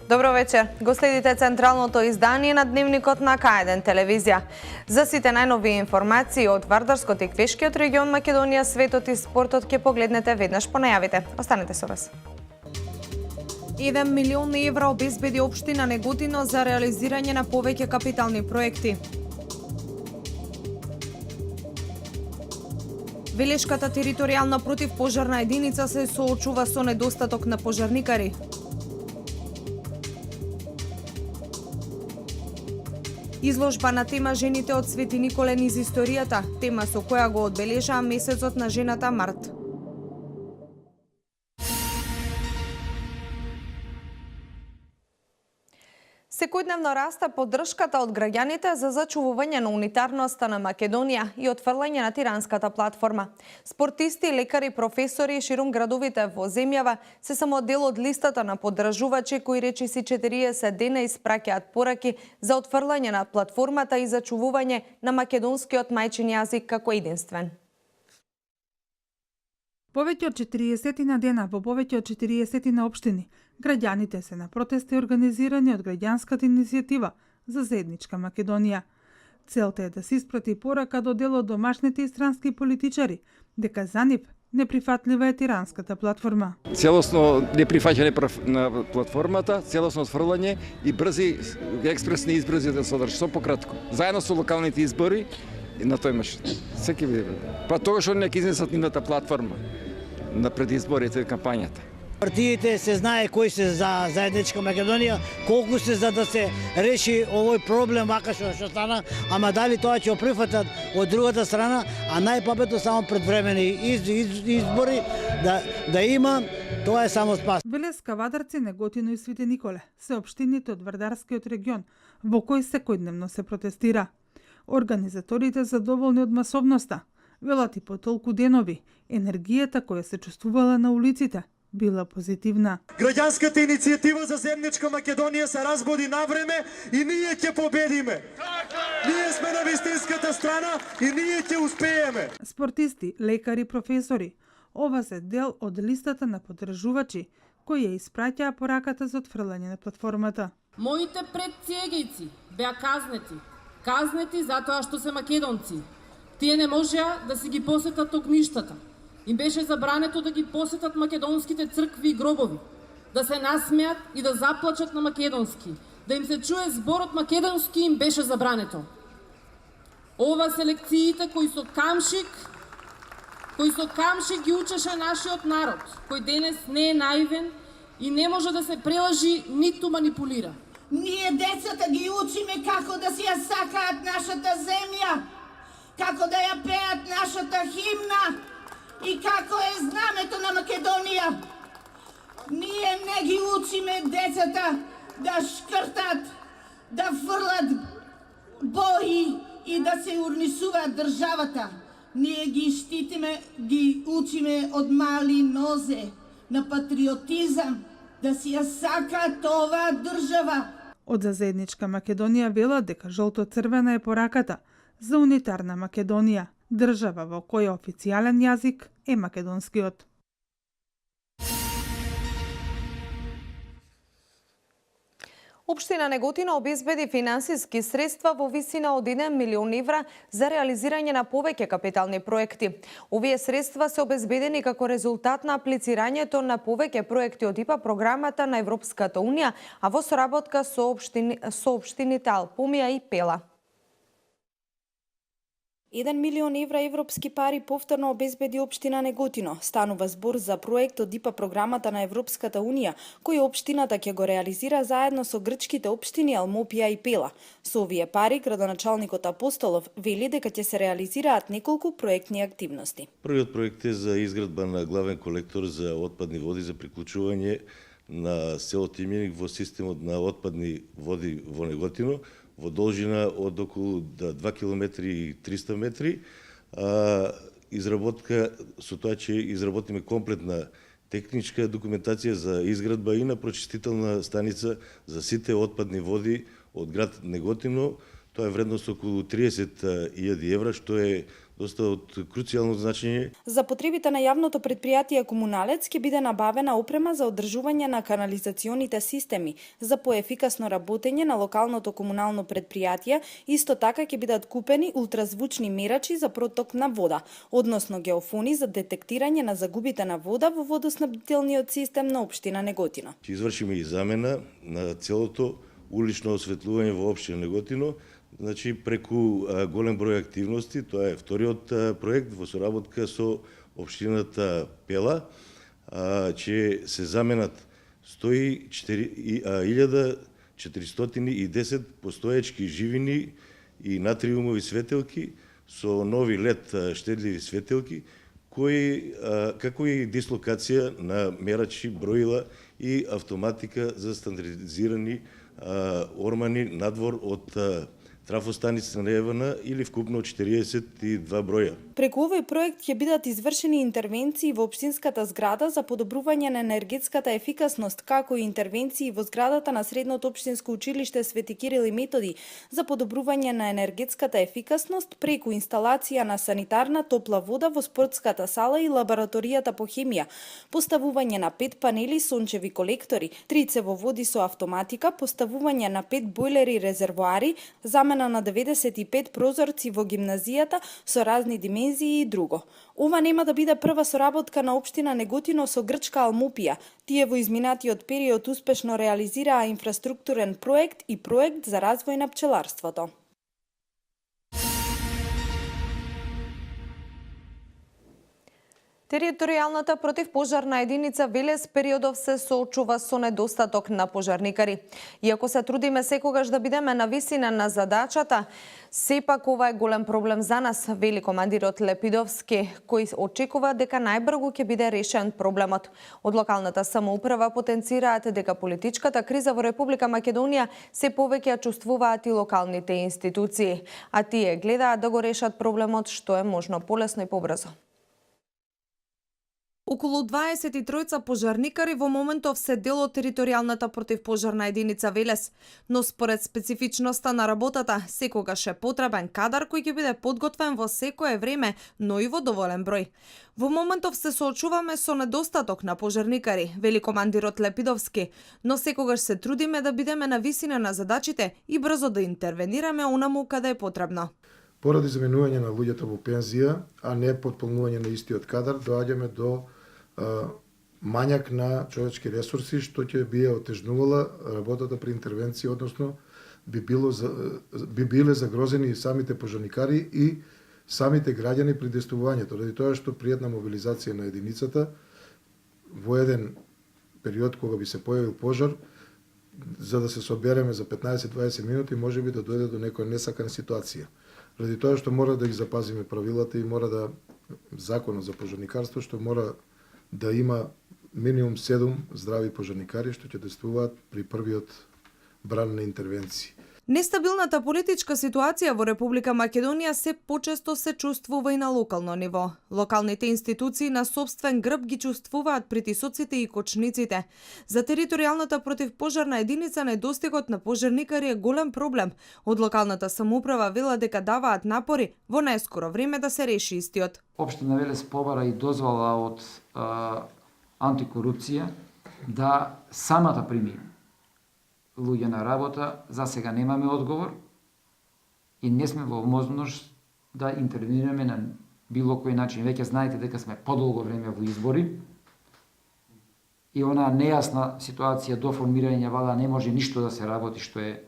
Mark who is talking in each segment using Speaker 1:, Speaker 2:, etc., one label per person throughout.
Speaker 1: Добро вечер. Го следите централното издание на Дневникот на К1 телевизија. За сите најнови информации од Вардарскот и Квешкиот регион Македонија, светот и спортот ќе погледнете веднаш по најавите. Останете со нас. 1 милион евра обезбеди општина Неготино за реализирање на повеќе капитални проекти. Велешката територијална противпожарна единица се соочува со недостаток на пожарникари. Изложба на тема Жените од Свети Николе низ историјата, тема со која го одбележаа месецот на жената март. Секојдневно расте поддршката од граѓаните за зачувување на унитарноста на Македонија и отфрлање на тиранската платформа. Спортисти, лекари, професори ширум градовите во земјава се само дел од листата на поддржувачи кои речиси 40 дена испраќаат пораки за отфрлање на платформата и зачувување на македонскиот мајчин јазик како единствен.
Speaker 2: Повеќе од 40 на дена во повеќе од 40 на општини, граѓаните се на протести организирани од граѓанската иницијатива за заедничка Македонија. Целта е да се испрати порака до дел од домашните и странски политичари, дека за нив неприфатлива е тиранската платформа.
Speaker 3: Целосно неприфаќање на платформата, целосно отфрлање и брзи експресни избори да се одржи со пократко. Заедно со локалните избори и на тој имаш секи па тогаш они ќе изнесат нивната платформа на предизборите и кампањата.
Speaker 4: Партиите се знае кои се за заедничка Македонија, колку се за да се реши овој проблем вака што стана, ама дали тоа ќе прифатат од другата страна, а најпабетно само предвремени избори да има, тоа е само спас.
Speaker 2: Велеска, Вадарци, Неготино и Свети Николе се општините од Вардарскиот регион во кој секојдневно се протестира. Организаторите задоволни од масовноста, велат и по толку денови, енергијата која се чувствувала на улиците била позитивна.
Speaker 5: Граѓанската иницијатива за заедничка Македонија се разбуди на време и ние ќе победиме. Ние сме на вистинската страна и ние ќе успееме.
Speaker 2: Спортисти, лекари, професори, ова се дел од листата на поддржувачи кои ја испраќаа пораката за отфрлање на платформата.
Speaker 6: Моите предциегијци беа казнети затоа што се македонци. Тие не можеа да си ги посетат огништата. Им беше забрането да ги посетат македонските цркви и гробови, да се насмеат и да заплачат на македонски, да им се чуе зборот македонски им беше забрането. Ова се лекциите кои со камшик ги учеше нашиот народ, кој денес не е наивен и не може да се прелажи ниту манипулира.
Speaker 7: Ние децата ги учиме како да си ја сакаат нашата земја, како да ја пеат нашата химна и како е знамето на Македонија. Ние не ги учиме децата да шкртат, да фрлат бои и да се урнисуваат државата. Ние ги штитиме, ги учиме од мали нозе на патриотизам, да си ја сакаат оваа држава.
Speaker 2: Од заедничка Македонија велат дека жолто-црвена е пораката за унитарна Македонија, држава во која официјален јазик е македонскиот.
Speaker 1: Општина Неготино обезбеди финансиски средства во висина од 1 милион евра за реализирање на повеќе капитални проекти. Овие средства се обезбедени како резултат на аплицирањето на повеќе проекти од ИПА програмата на Европската унија, а во соработка со општините Алпумија и Пела.
Speaker 8: 1 милион евра европски пари повторно обезбеди општина Неготино. Станува збор за проект од ИПА програмата на Европската унија, кој општината ќе го реализира заедно со грчките општини Алмопија и Пела. Со овие пари, градоначалникот Апостолов вели дека ќе се реализираат неколку проектни активности.
Speaker 9: Првиот проект е за изградба на главен колектор за отпадни води за приклучување на селото Именик во системот на отпадни води во Неготино, во должина од околу 2 км и 300 метри. Изработка, со тоа че изработиме комплетна техничка документација за изградба и на прочистителна станица за сите отпадни води од град Неготино. Тоа е вредност околу 30.000 евра, што е доста од круцијално значење.
Speaker 8: За потребите на јавното предпријатие Комуналец ќе биде набавена опрема за одржување на канализационите системи за поефикасно работење на локалното комунално предпријатие. Исто така ќе бидат купени ултразвучни мерачи за проток на вода, односно геофони за детектирање на загубите на вода во водоснабдителниот систем на општина Неготино.
Speaker 9: Ќе извршиме и замена на целото улично осветлување во општина Неготино, значи преку голем број активности. Тоа е вториот проект во соработка со општината Пела, ќе се заменат 1410 постоечки живини и натриумови светелки со нови лед штедливи светелки, кои како и дислокација на мерачи, броила и автоматика за стандардизирани ормани надвор од трафостаница на ЕВН или вкупно 42 броја.
Speaker 8: Преку овој проект ќе бидат извршени интервенции во општинската зграда за подобрување на енергетската ефикасност, како и интервенции во зградата на Средното општинско училиште Свети Кирил и Методи за подобрување на енергетската ефикасност преку инсталација на санитарна топла вода во спортската сала и лабораторијата по хемија, поставување на 5 панели сончеви колектори, 3 цевоводи со автоматика, поставување на 5 бойлери резервоари, замена на 95 прозорци во гимназијата со разни димензии и друго. Ова нема да биде прва соработка на општина Неготино со грчка Алмупија. Тие во изминатиот период успешно реализираа инфраструктурен проект и проект за развој на пчеларството.
Speaker 1: Територијалната противпожарна единица Велес периодов се соочува со недостаток на пожарникари. Иако се трудиме секогаш да бидеме на висина на задачата, сепак ова е голем проблем за нас, вели командирот Лепидовски, кој очекува дека најбрзо ќе биде решен проблемот. Од локалната самоуправа потенцираат дека политичката криза во Република Македонија се повеќе чувствуваат и локалните институции, а тие гледаат да го решат проблемот што е можно полесно и побрзо. Околу 23 пожарникари во моментов се дел од територијалната противпожарна единица Велес, но според специфичноста на работата, секогаш е потребен кадар кој ќе биде подготвен во секое време, но и во доволен број. Во моментов се соочуваме со недостаток на пожарникари, вели командирот Лепидовски, но секогаш се трудиме да бидеме на висина на задачите и брзо да интервенираме онаму каде е потребно.
Speaker 10: Поради заменување на луѓето во пензија, а не потполнување на истиот кадар, доаѓаме до мањак на човечки ресурси, што ќе би отежнувала работата при интервенција, односно би биле загрозени и самите пожарникари и самите граѓани при действувањето, ради тоа што при една мобилизација на единицата во еден период кога би се појавил пожар, за да се собереме за 15-20 минути, може би да дојде до некоја несакана ситуација. Ради тоа што мора да ги запазиме правилата и мора да законот за пожарникарство што мора да има минимум 7 здрави пожарникари што ќе действуваат при првиот бран на интервенции.
Speaker 1: Нестабилната политичка ситуација во Република Македонија се почесто се чувствува и на локално ниво. Локалните институции на собствен грб ги чувствуваат притисоците и кочниците. За територијалната противпожарна единица недостигот на пожарникари е голем проблем. Од локалната самоуправа вела дека даваат напори во најскоро време да се реши истиот.
Speaker 11: Општина Велес побара и дозвола од антикорупција да самата прими луѓе на работа. За сега немаме одговор и не сме во можност да интервенираме на било кој начин. Веќе знаете дека сме подолго време во избори и она нејасна ситуација до формирање влада не може ништо да се работи, што е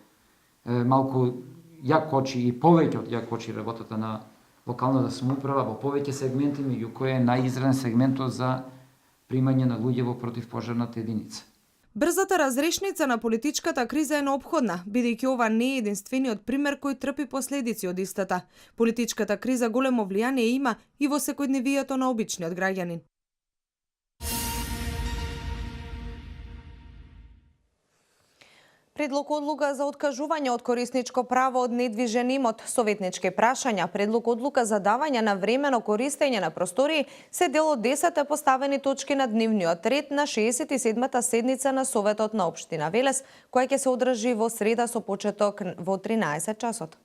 Speaker 11: малку ја кочи и повеќе од ја кочи работата на локалната самоуправа во повеќе сегменти, меѓу кои е најизравен сегментот за примање на луѓе во противпожарната единица.
Speaker 1: Брзата разрешница на политичката криза е неопходна, бидејќи ова не е единствениот пример кој трпи последици од истата. Политичката криза големо влијание има и во секојдневието на обичниот граѓанин. Предлог одлука за откажување од корисничко право од недвижен имот, советнички прашања, предлог одлука за давање на времено користење на простории се дел од 10 поставени точки на дневниот ред на 67-та седница на Советот на општина Велес, која ќе се одржи во среда со почеток во 13 часот.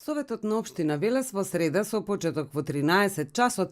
Speaker 12: Советот на општина Велес во среда со почеток во 13 часот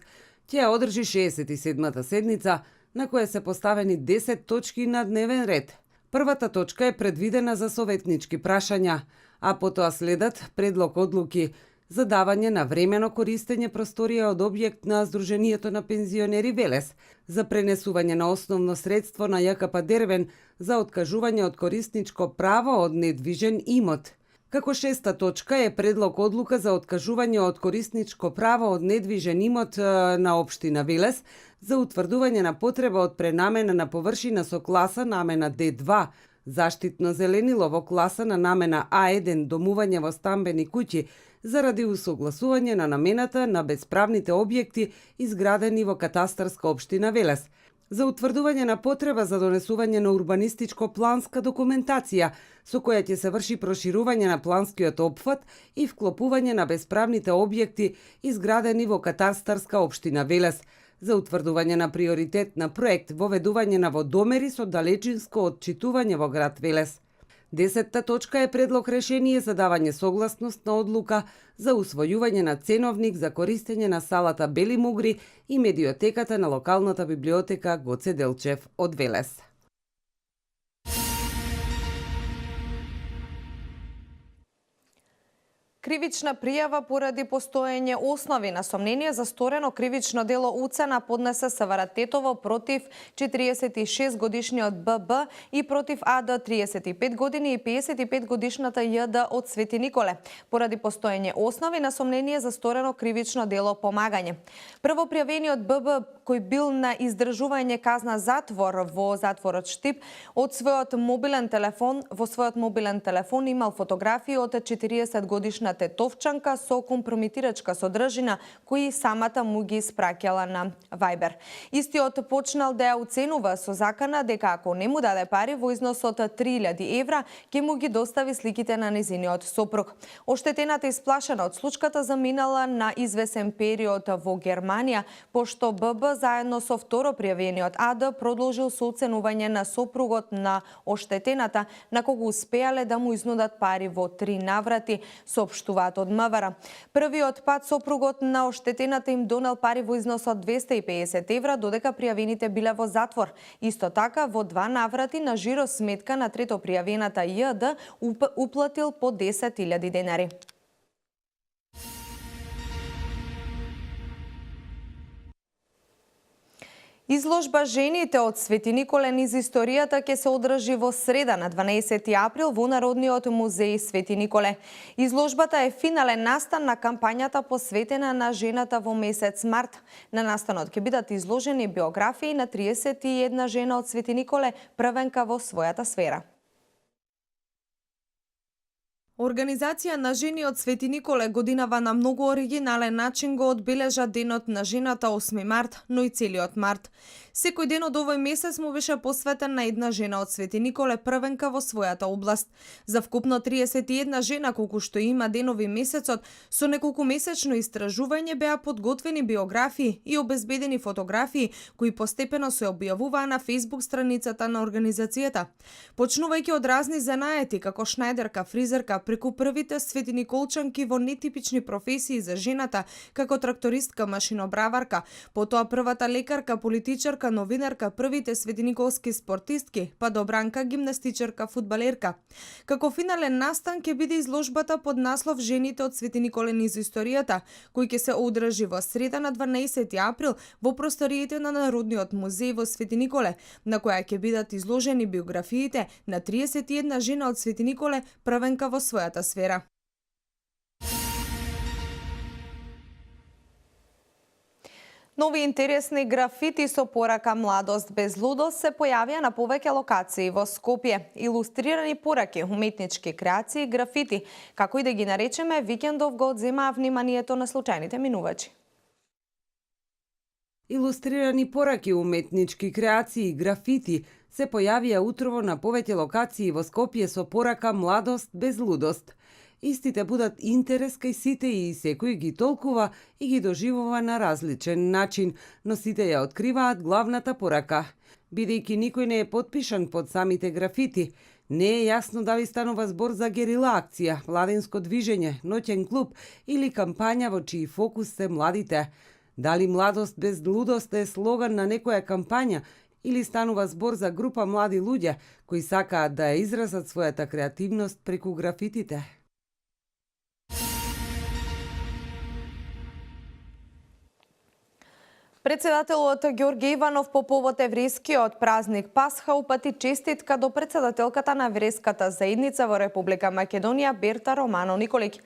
Speaker 12: ќе ја одржи 67-та седница на која се поставени 10 точки на дневен ред. Првата точка е предвидена за советнички прашања, а потоа следат предлог одлуки за давање на времено користење просторија од објект на Сдруженијето на пензионери Велес, за пренесување на основно средство на ЈКП Дервен за откажување од корисничко право од недвижен имот. Како шеста точка е предлог одлука за откажување од корисничко право од недвижен имот на општина Велес за утврдување на потреба од пренамена на површина со класа намена D2, заштитно зеленило во класа на намена А1 домување во стамбени куќи заради усогласување на намената на бесправните објекти изградени во катастарска општина Велес, за утврдување на потреба за донесување на урбанистичко-планска документација со која ќе се врши проширување на планскиот опфат и вклопување на бесправните објекти изградени во катастарска општина Велес, за утврдување на приоритет на проект воведување на водомери со далечинско отчитување во град Велес. 10-та точка е предлог решение за давање согласност на одлука за усвојување на ценовник за користење на салата Бели Мугри и медиотеката на локалната библиотека Гоце Делчев од Велес.
Speaker 1: Кривична пријава поради постоење основи на сомнение за сторено кривично дело уцена поднесе Севара Тетово против 46 годишниот ББ и против АД 35 години и 55 годишната ЈД од Свети Николе, поради постоење основи на сомнение за сторено кривично дело помагање. Првопријавениот ББ, кој бил на издржување казна затвор во затворот Штип, во својот мобилен телефон имал фотографии од 40 годишна тетовчанка со компромитирачка содржина кои самата му ги испраќала на Viber. Истиот почнал да ја уценува со закана дека ако не му даде пари во износ од 3000 евра, ќе му ги достави сликите на незиниот сопруг. Оштетената исплашена од случката заминала на извесен период во Германија, пошто ББ заедно со второпријавениот АД продолжил со оценување на сопругот на оштетената, на кого успеале да му изнудат пари во 3 наврати, соопштуваат од МВР. Првиот пат сопругот на оштетената им донел пари во износ од 250 евра, додека пријавените биле во затвор. Исто така, во 2 наврати на жиро сметка на третопријавената ЈД уплатил по 10.000 денари. Изложба Жените од Свети Николе низ историјата ќе се одржи во среда на 12 април во Народниот музеј Свети Николе. Изложбата е финален настан на кампањата посветена на жената во месец март. На настанот ќе бидат изложени биографии на 31 жена од Свети Николе, првенка во својата сфера. Организација на жени од Свети Николе годинава на многу оригинален начин го одбележа денот на жената 8 март, но и целиот март. Секој ден од овој месец му беше посветен на една жена од Свети Николе, првенка во својата област. За вкупно 31 жена, колку што има денови месецот, со неколку месечно истражување беа подготвени биографии и обезбедени фотографии, кои постепено се објавуваа на Facebook страницата на организацијата. Почнувајќи од разни занаети, како шнајдерка, фризерка, преку првите Свети Николчанки во нетипични професии за жената, како трактористка, машинобраварка, потоа првата лекарка, политичарка, новинарка, првите светиниколски спортистки, па до бранка, гимнастичарка, фудбалерка. Како финален настан ќе биде изложбата под наслов Жените од Свети Николе низ историјата, кој ќе се одржи во среда на 12 април во просториите на Народниот музеј во Свети Николе, на која ќе бидат изложени биографиите на 31 жена од Свети Николе, првенка во својата сфера. Нови интересни графити со порака "Младост без лудост" се појавија на повеќе локации во Скопје. Илустрирани пораки, уметнички креации, графити, како и да ги наречеме, викендов го одземаа вниманието на случајните минувачи.
Speaker 12: Илустрирани пораки, уметнички креации и графити се појавија утрово на повеќе локации во Скопје со порака "Младост без лудост". Истите будат интерес кај сите и секој ги толкува и ги доживува на различен начин, но сите ја откриваат главната порака. Бидејќи никој не е потпишан под самите графити, Не е јасно дали станува збор за герила акција, младенско движење, ноќен клуб или кампања во чиј фокус се младите. Дали младост без лудост е слоган на некоја кампања или станува збор за група млади луѓе кои сакаат да ја изразат својата креативност преку графитите.
Speaker 1: Председателот Ѓорѓе Иванов по повод еврејскиот празник Пасха упати честитка до председателката на еврејската заедница во Република Македонија Берта Романо Николиќ.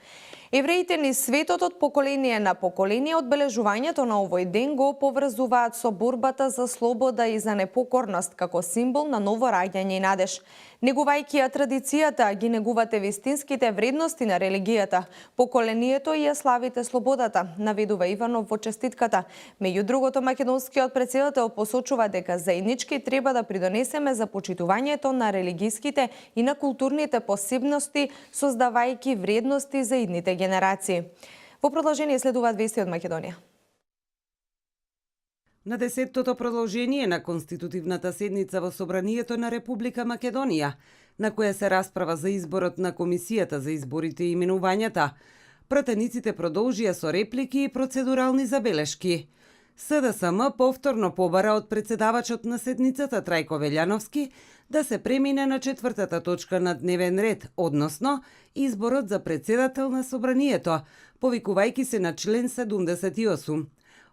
Speaker 1: Евреите низ светот од поколение на поколение одбележувањето на овој ден го поврзуваат со борбата за слобода и за непокорност како символ на ново раѓање и надеж. Негувајќи ја традицијата, ги негувате вистинските вредности на религијата, поколението и ја славите слободата, наведува Иванов во честитката. Меѓу другото, македонскиот председател посочува дека заеднички треба да придонесеме за почитувањето на религиските и на културните посебности, создавајќи вредности за идните генерации. Во продолжение следуваат вести од Македонија.
Speaker 12: На 10-тото продолжение на конститутивната седница во Собранието на Република Македонија, на која се расправа за изборот на Комисијата за изборите и именувањата, пратениците продолжија со реплики и процедурални забелешки. СДСМ повторно побара од председавачот на седницата Трајко Велјановски да се премине на 4-та точка на дневен ред, односно изборот за председател на Собранието, повикувајќи се на член 78.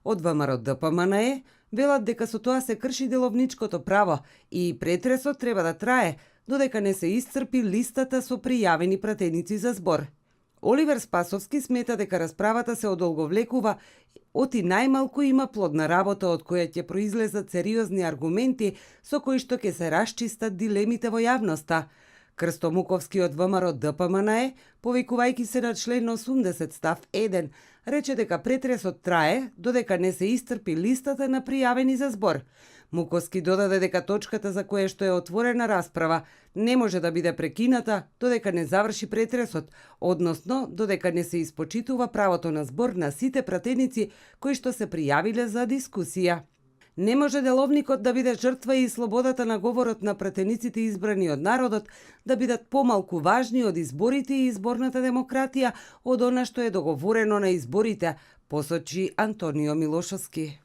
Speaker 12: Од ВМРО ДПМНЕ велат дека со тоа се крши деловничкото право и претресот треба да трае додека не се исцрпи листата со пријавени пратеници за збор. Оливер Спасовски смета дека расправата се одолговлекува, оти најмалку има плодна работа од која ќе произлезат сериозни аргументи со кои што ќе се расчистат дилемите во јавноста. Крсто Муковски од ВМРО ДПМНЕ, повикувајќи се на член 80 став 1, рече дека претресот трае додека не се исцрпи листата на пријавени за збор. Муковски додаде дека точката за која што е отворена расправа не може да биде прекината додека не заврши претресот, односно додека не се испочитува правото на збор на сите пратеници кои што се пријавиле за дискусија. Не може деловникот да биде жртва и слободата на говорот на пратениците избрани од народот да бидат помалку важни од изборите и изборната демократија од она што е договорено на изборите, посочи Антонио Милошовски.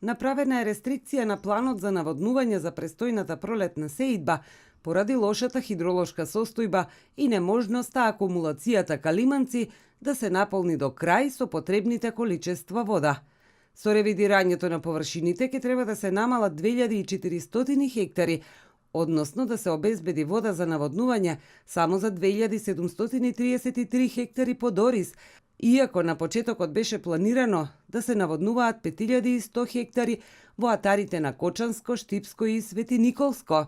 Speaker 12: Направена е рестрикција на планот за наводнување за престојната пролетна сеидба поради лошата хидролошка состојба и неможноста акумулацијата калиманци да се наполни до крај со потребните количества вода. Со ревидирањето на површините ќе треба да се намалат 2400 хектари, односно да се обезбеди вода за наводнување само за 2733 хектари по Дорис, иако на почетокот беше планирано да се наводнуваат 5100 хектари во атарите на Кочанско, Штипско и Свети Николско.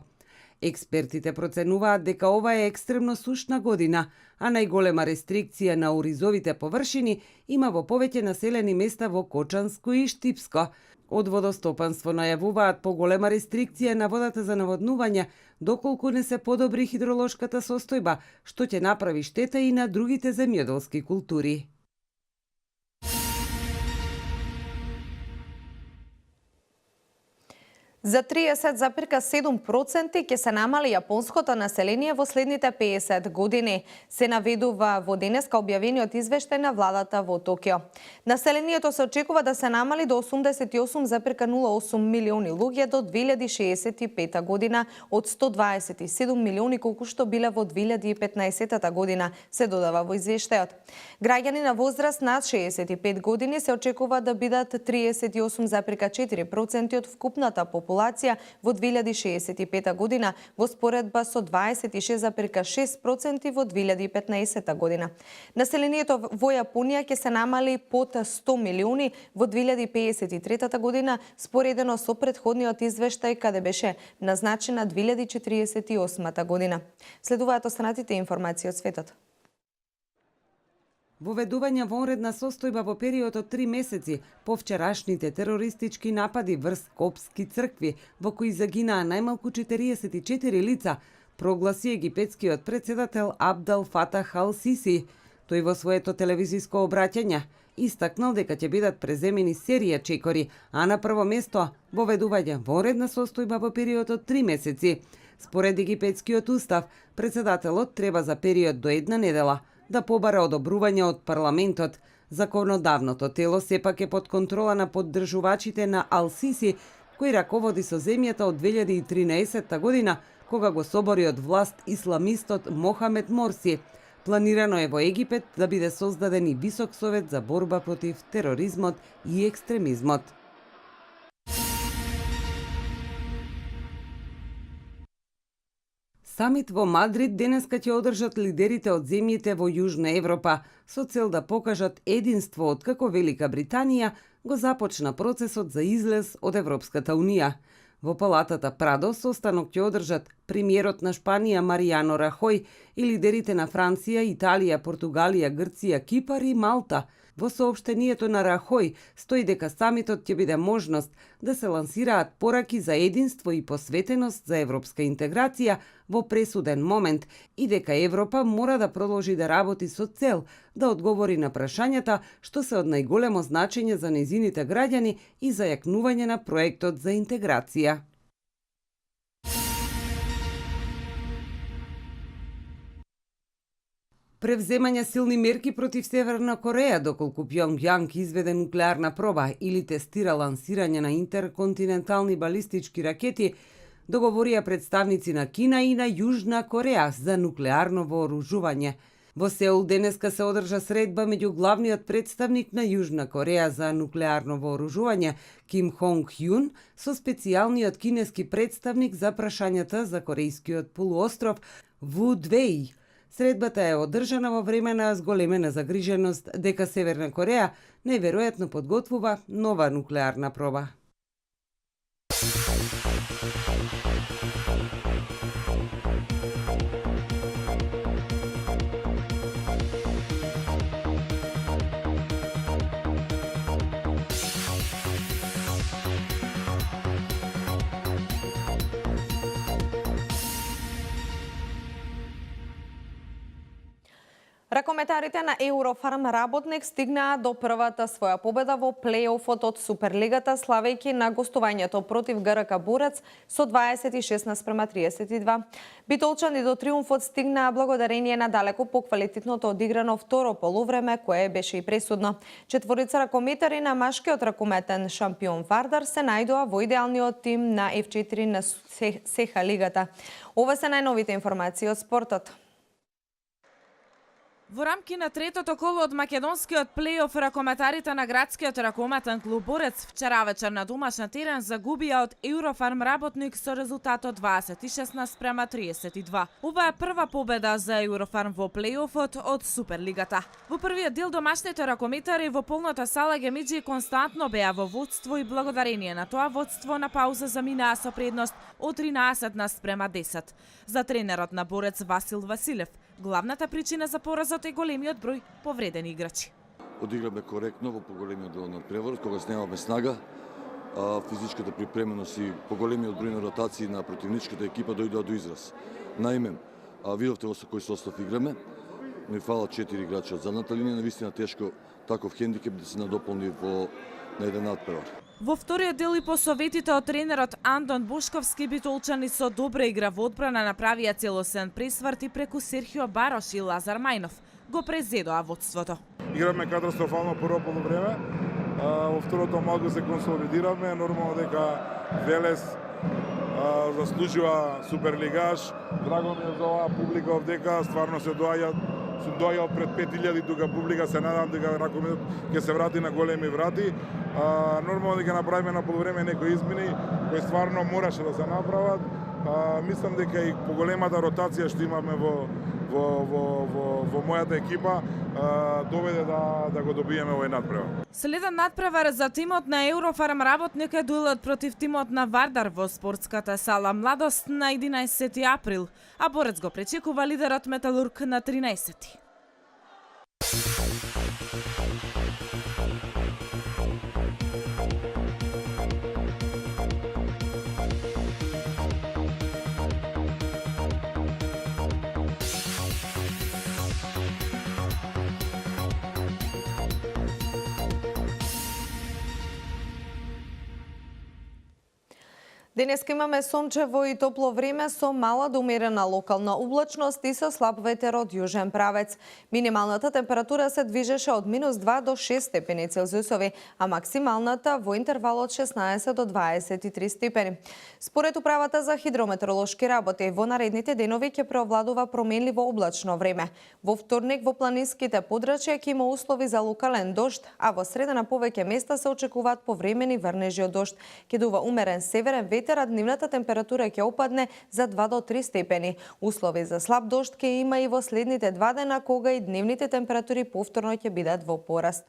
Speaker 12: Експертите проценуваат дека ова е екстремно сушна година, а најголема рестрикција на оризовите површини има во повеќе населени места во Кочанско и Штипско. Од водостопанство најавуваат поголема рестрикција на водата за наводнување, доколку не се подобри хидролошката состојба, што ќе направи штета и на другите земјоделски култури.
Speaker 1: За 30,7% ќе се намали јапонското население во следните 50 години, се наведува во денеска објавениот извештај на владата во Токио. Населението се очекува да се намали до 88,08 милиони луѓе до 2065 година од 127 милиони колку што биле во 2015 година, се додава во извештајот. Граѓани на возраст над 65 години се очекува да бидат 38,4% од вкупната популација во 2065 година, во споредба со 26,6% во 2015 година. Населението во Јапонија ќе се намали под 100 милиони во 2053 година, споредено со претходниот извештај каде беше назначена 2048 година. Следуваат останатите информации од светот.
Speaker 12: Воведување во онредна состојба во период од 3 месеци по вчерашните терористички напади врз копски цркви, во кои загинаа најмалку 44 лица, прогласи египетскиот председател Абдел Фатах ал Сиси. Тој во своето телевизиско обраќање истакнал дека ќе бидат преземени серија чекори, а на прво место воведување вонредна состојба во период од 3 месеци. Според египетскиот устав, председателот треба за период до 1 недела да побара одобрување од парламентот. Законодавното тело сепак е под контрола на поддржувачите на Ал-Сиси, кој раководи со земјата од 2013 година, кога го собори од власт исламистот Мохамед Морси. Планирано е во Египет да биде создаден и висок совет за борба против тероризмот и екстремизмот. Самит во Мадрид денеска ќе одржат лидерите од земјите во Јужна Европа со цел да покажат единство откако Велика Британија го започна процесот за излез од Европската Унија. Во палатата Прадо состанок ќе одржат премиерот на Шпанија Маријано Рахој и лидерите на Франција, Италија, Португалија, Грција, Кипар и Малта. Во соопштението на Рахој стои дека самитот ќе биде можност да се лансираат пораки за единство и посветеност за европска интеграција во пресуден момент и дека Европа мора да продолжи да работи со цел да одговори на прашањата што се од најголемо значење за нејзините граѓани и за јакнување на проектот за интеграција. Превземање силни мерки против Северна Кореја доколку Пјонгјанг изведе нуклеарна проба или тестира лансирање на интерконтинентални балистички ракети, договорија представници на Кина и на Јужна Кореја за нуклеарно вооружување. Во Сеул денеска се одржа средба меѓу главниот представник на Јужна Кореја за нуклеарно вооружување Ким Хонг Јун со специјалниот кинески представник за прашањата за Корејскиот полуостров Ву Двеј. Средбата е одржана во време на зголемена загриженост дека Северна Кореја најверојатно подготвува нова нуклеарна проба.
Speaker 1: Ракометарите на Еврофарм Работник стигнаа до првата своја победа во плејофот од Суперлигата, славејќи на гостувањето против ГРК Борец со 26:32. Битолчани до триумфот стигнаа благодарение на далеко поквалитетното одиграно второ полувреме, кое беше и пресудно. Четворица ракометари на машкиот ракометен шампион Вардар се најдоа во идеалниот тим на F4 на СЕХА Лигата. Ова се најновите информации од спортот.
Speaker 13: Во рамки на третото коло од македонскиот плејоф, ракометарите на градскиот ракометен клуб Борец вчера вечер на домашен терен загубија од Еврофарм Работник со резултатот 26:32. Ова е прва победа за Еврофарм во плејофот од Суперлигата. Во првиот дел домашните ракометари во полната сала Гемиџи константно беа во водство и благодарение на тоа водство на пауза заминаа со предност од 13:10. За тренерот на Борец Васил Василев, главната причина за поразот е големиот број повредени играчи.
Speaker 14: Одиграме коректно во поголемиот дел на преврот, кога немаме снага. Физичката припременост и поголемиот број на ротации на противничката екипа дојдоа до израз. Наиме, видовте во со кој состав играме. Ни фала 4 играчи од задната линија, навистина тешко таков хендикеп да се надополни на еден надпревар.
Speaker 13: Во вториот дел и по советите од тренерот Антон Бушковски, битолчани со добра игра во одбрана направија целосен пресврт и преку Серхио Барош и Лазар Мајнов го презедоа водството.
Speaker 15: Играме катастрофално прво полувреме. Во второто малку се консолидираме, нормално дека Велес заслужува суперлигаш. Драго ми е за оваа публика овдека, стварно се сум доаѓал пред 5000 тука публика, се надам дека ракометот ќе се врати на големи врати. Нормално дека направиме на полувреме некои измени кои стварно мораше да се направат. Мислам дека и поголемата ротација што имаме во мојата екипа доведе да го добиеме овој надпревар.
Speaker 13: Следен надпревар за тимот на Еврофарм Работник е дуелот против тимот на Вардар во спортската сала Младост на 11 април, а Борец го пречекува лидерот Металург на 13.
Speaker 1: Денеска имаме сончево и топло време со мала до умерена локална облачност и со слаб ветер од јужен правец. Минималната температура се движеше од -2 до 6 степени Целзиусови, а максималната во интервал од 16 до 23 степени. Според управата за хидрометеоролошки работи, во наредните денови ќе преовладува променливо облачно време. Во вторник во планинските подрачја ќе има услови за локален дожд, а во среда на повеќе места се очекуваат повремени врнежи од дожд. Ќе дува умерен северен ветер, а дневната температура ќе опадне за 2 до 3 степени. Услови за слаб дожд ќе има и во следните 2 дена, кога и дневните температури повторно ќе бидат во пораст.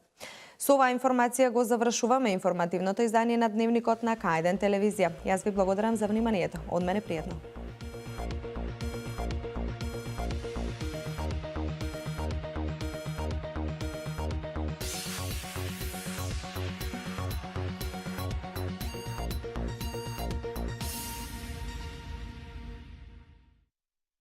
Speaker 1: Со оваа информација го завршуваме информативното издание на Дневникот на К1 телевизија. Јас ви благодарам за вниманието. Од мене пријатно.